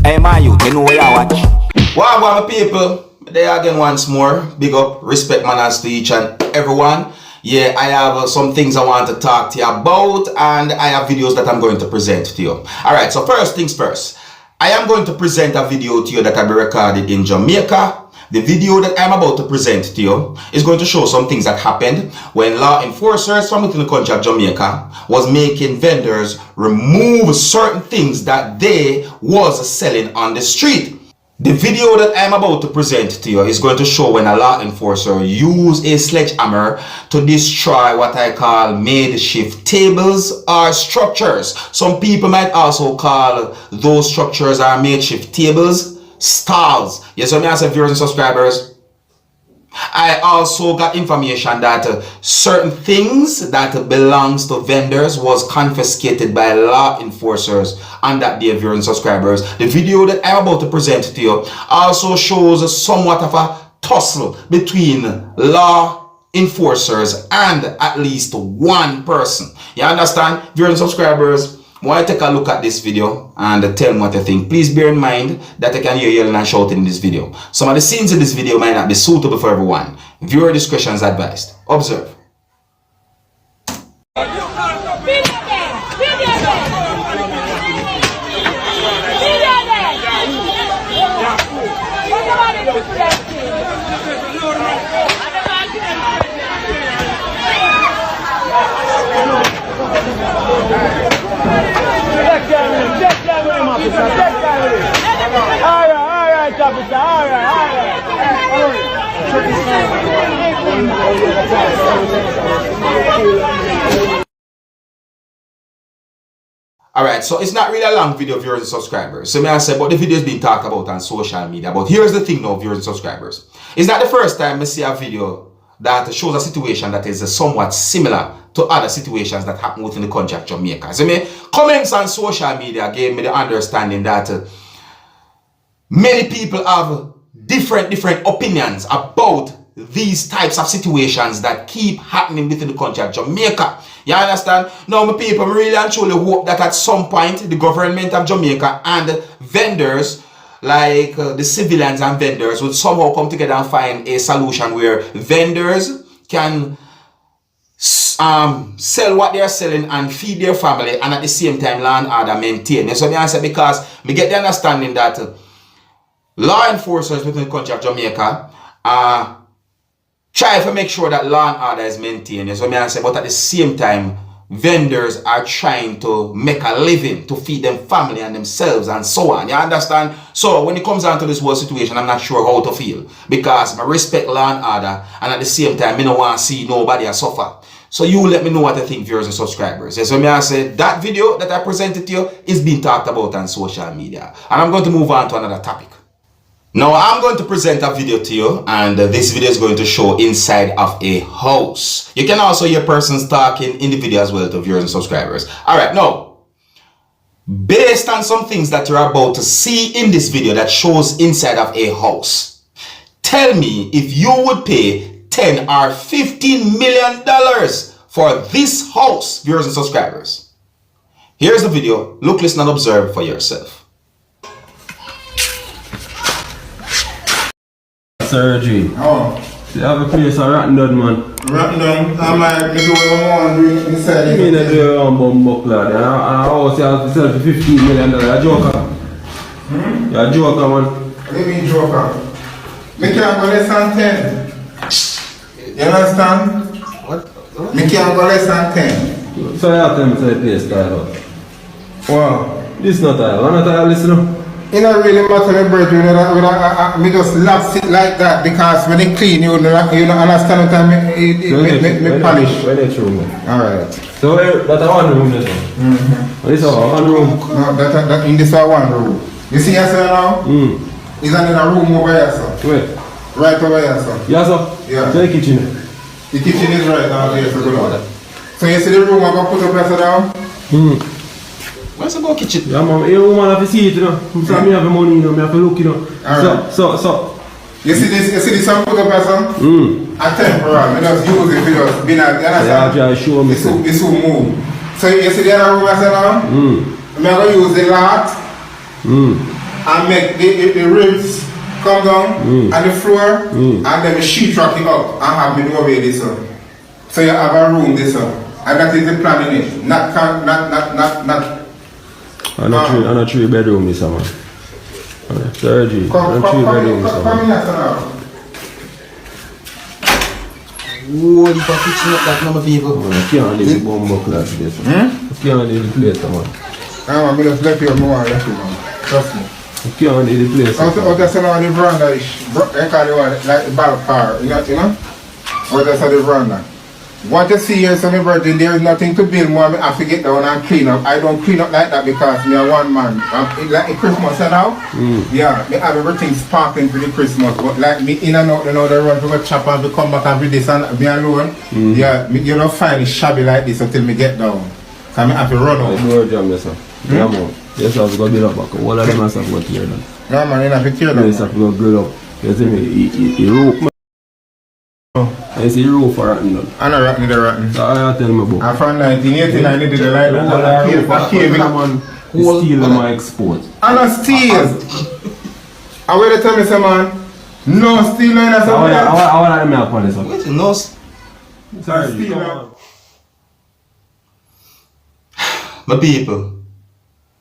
Hey my youth, you know where you watch? Wow, my people, there again once more. Big up, respect manners to each and everyone. Yeah, I have some things I want to talk to you about, and I have videos that I'm going to present to you. Alright, so first things first. I am going to present a video to you that I recorded in Jamaica. The video that I'm about to present to you is going to show some things that happened when law enforcers from within the country of Jamaica was making vendors remove certain things that they was selling on the street. The video that I'm about to present to you is going to show when a law enforcer used a sledgehammer to destroy what I call makeshift tables or structures. Some people might also call those structures or makeshift tables stalls. Yes, so I say viewers and subscribers, I also got information that certain things that belongs to vendors was confiscated by law enforcers on that day, viewers and subscribers. The video that I'm about to present to you also shows somewhat of a tussle between law enforcers and at least one person. You understand, viewers and subscribers? When I take a look at this video and tell me what you think, please bear in mind that I can hear yelling and shouting in this video. Some of the scenes in this video might not be suitable for everyone. Viewer discretion is advised. Observe. Alright, officer, alright. Alright, so it's not really a long video, viewers and subscribers. So may I say, but the video is being talked about on social media. But here's the thing now, viewers and subscribers. It's not the first time I see a video that shows a situation that is somewhat similar to other situations that happen within the country of Jamaica. So comments on social media gave me the understanding that many people have different opinions about these types of situations that keep happening within the country of Jamaica. You understand? Now, my people, really and truly hope that at some point the government of Jamaica and vendors, like the civilians and vendors, would somehow come together and find a solution where vendors can sell what they are selling and feed their family, and at the same time law and order maintain. So I say, because we get the understanding that law enforcers within the country of Jamaica try to make sure that law and order is maintained. So I say, but at the same time, vendors are trying to make a living to feed them family and themselves and so on. You understand? So when it comes down to this whole situation, I'm not sure how to feel, because I respect law and order, and at the same time, I don't want to see nobody suffer. So you let me know what you think, viewers and subscribers. So I say that video that I presented to you is being talked about on social media, and I'm going to move on to another topic. Now I'm going to present a video to you, and this video is going to show inside of a house. You can also hear persons talking in the video as well, to viewers and subscribers. Alright, now, based on some things that you're about to see in this video that shows inside of a house, tell me if you would pay $10 or $15 million for this house, viewers and subscribers. Here's the video. Look, listen, and observe for yourself. Surgery. Oh. You have a place of rotten done, man. Rotten down. I'm like, me do what I want to do inside. You mean I do your own bum buckler? And I always have to sell for $15 million. You're a joker. You're a joker, man. What do you mean joker? Me can't go less than 10. You understand? What? Me can't go less than 10. So you have to tell the place style out. Wow. This is not tile. Why not tile, listen up? It don't really matter me brethren, me just lapse it like that, because when it clean, you don't understand what I me polish. When they through me. Alright. So that's a one room, this one. This is a one room. No, that in this one room. You see yourself now? It's in a room over here, sir. Where? Right over here, sir. Yeah, sir? Yeah. So the kitchen? The kitchen is right down there, so good. So you see the room I'm going to put up here down? What's about kitchen? Yeah, man, you want to see it, you know. So me have the money, you know, me have to look, you know. Alright. So. You see this I'm put up here, sir? A temporary. Me just use it, because you understand? Yeah, show me. It's who move. So you see the other room I said now? I'm going to use the lot. and make the ribs come down on the floor and then the sheet rock it up and have me doorway this one. So you have a room this one. And that is the plan in it. Not and a 3 bedroom this man. Surgery. Come bedroom this in here now. Whoa, you can fix up that number of people. I can't leave the bomb class this one. I can't leave the place, man. I'm just left you, man. Trust me. I can't leave the place. Out there, the veranda is they call it like the ball car, you know? Out there, the veranda. What you see here, so my brother, there is nothing to build more. I have to get down and clean up. I don't clean up like that because me a one man. Like the Christmas and now, yeah, me have everything sparkling for the Christmas. But like me in and out, you know, they run to go chop and we come back and do this and me alone. Yeah, me, you don't find it shabby like this until me get down. Cause me have to run out. Door jam, yes sir. Yeah man. Yes, I was going to build up back. All of them have to go tear down. No man, you have to tear down. Yes, I have to go build up. You see me, he rope man. I see roof for rotten done. I know rotten the rotten. So I tell me about. And from 1989 they did the light the cave. Steel in my export. And a steel. And where they tell me say man, no steel in a something. I want to make upon this one. Wait, no. Sorry, Steel. My people,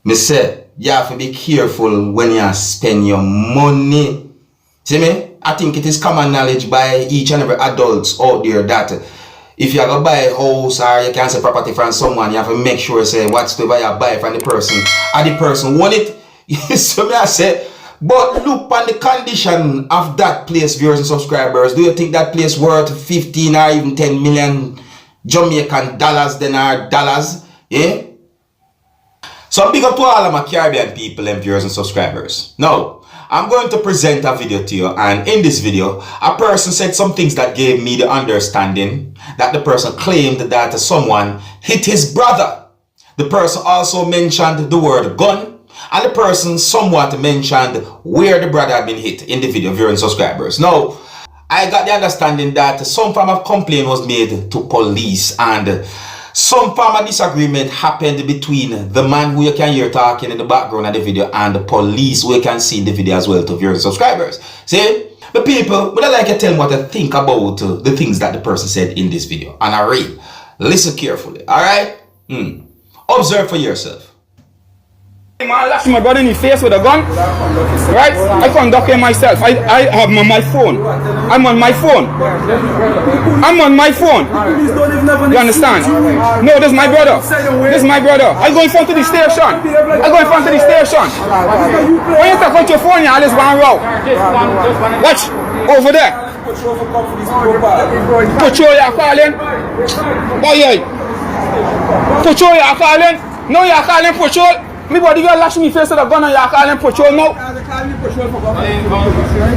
me say, you have to be careful when you spend your money. See me? I think it is common knowledge by each and every adults out there that if you are going to buy a house or you can say property from someone, you have to make sure say what's the buy you buy from the person and the person want it. So me I say, but look on the condition of that place, viewers and subscribers. Do you think that place worth 15 or even 10 million Jamaican dollars then are dollars? Yeah? So big up to all of my Caribbean people and viewers and subscribers. Now, I'm going to present a video to you, and in this video, a person said some things that gave me the understanding that the person claimed that someone hit his brother. The person also mentioned the word gun, and the person somewhat mentioned where the brother had been hit in the video, viewers and subscribers. Now, I got the understanding that some form of complaint was made to police and some form of disagreement happened between the man who you can hear talking in the background of the video and the police who you can see in the video as well to viewers and subscribers. See, the people, would I like to tell them what I think about the things that the person said in this video. And I read. Listen carefully, alright? Observe for yourself. Man lashed my brother in the face with a gun, right? I conduct him myself. I have my phone. I'm on my phone. I'm on my phone. You understand? No, this is my brother. This is my brother. I go in front of the station. I go in front of the station. When you talk about your phone, you always one row. Watch over there. Patrol you're calling. Oh yeah. Patrol you're calling. No, you're calling patrol. Me body girl lash me face with a gun and you're calling patrol now. Them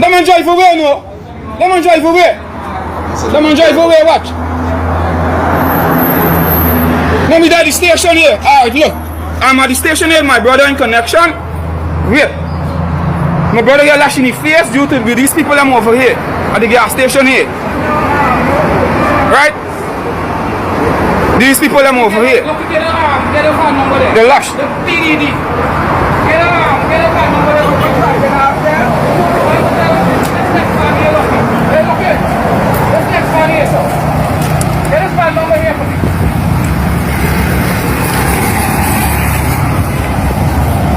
man drive away now. Them man drive away. Them man drive away, watch. Now me at the station here. Alright, look. I'm at the station here, my brother in connection. Wait. My brother get lashed in the face due to these people I'm over here. At the gas station here. Right? These people I'm over here. The lash. The PDD. Get on, get on, number. Let's next one here, sir. Get this bad number here for me.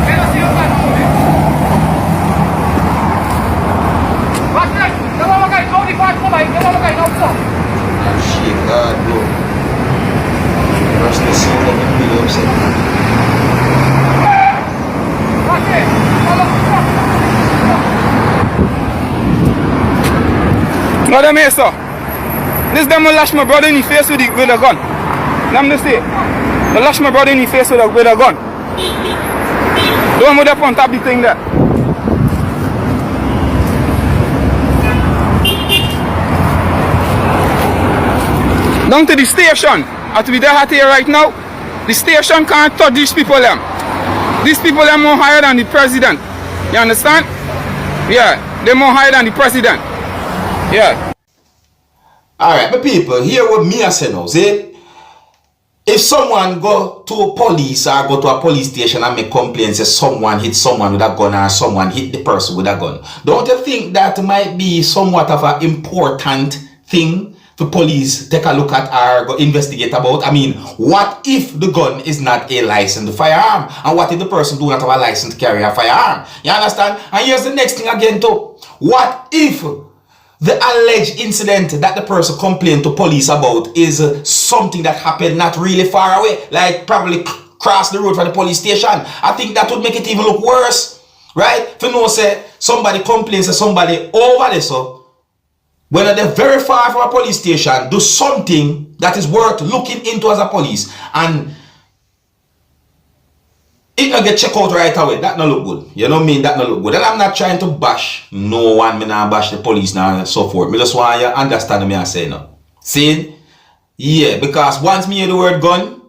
Get us your bad number here. What's that? The one guy, no, the bad number. The one guy, no, sir. Shit, God, bro. Rush the scene that make me really upset. No, them here, sir. This them will lash my brother in the face with a gun. Let me say. They lash my brother in the face with a gun. The one with up on top of the thing there. Down to the station. At we there here right now. The station can't touch these people them. These people are more higher than the president. You understand? Yeah, they're more higher than the president. Yeah. Alright, my people, hear what me I say now, see? if someone go to police or go to a police station and make complaints that someone hit someone with a gun or someone hit the person with a gun, don't you think that might be somewhat of an important thing for police take a look at or go investigate about? I mean, what if the gun is not a licensed firearm? And what if the person do not have a license to carry a firearm? You understand? And here's the next thing again too. What if the alleged incident that the person complained to police about is something that happened not really far away, like probably cross the road from the police station? I think that would make it even look worse, right? If you know, say somebody complains to somebody over there, so when they're very far from a police station, do something that is worth looking into as a police, and it not get checked out right away. That not look good. You know what I mean? That not look good. And I'm not trying to bash no one. Me not bash the police now and so forth. Me just want you to understand me I say now. See? Yeah, because once me hear the word gun,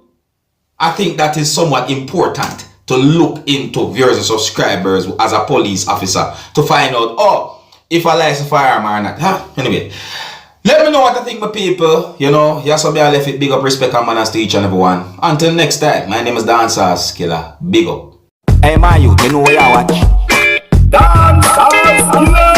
I think that is somewhat important to look into viewers and subscribers as a police officer to find out, oh, if I license firearm or not. Huh? Anyway, let me know what I think, my people. You know, yes, I left it. Big up, respect, and manners to each and every one. Until next time, my name is Dancehall Skilla. Big up. Hey, my youth, you know what I watch? Dancehall Skilla.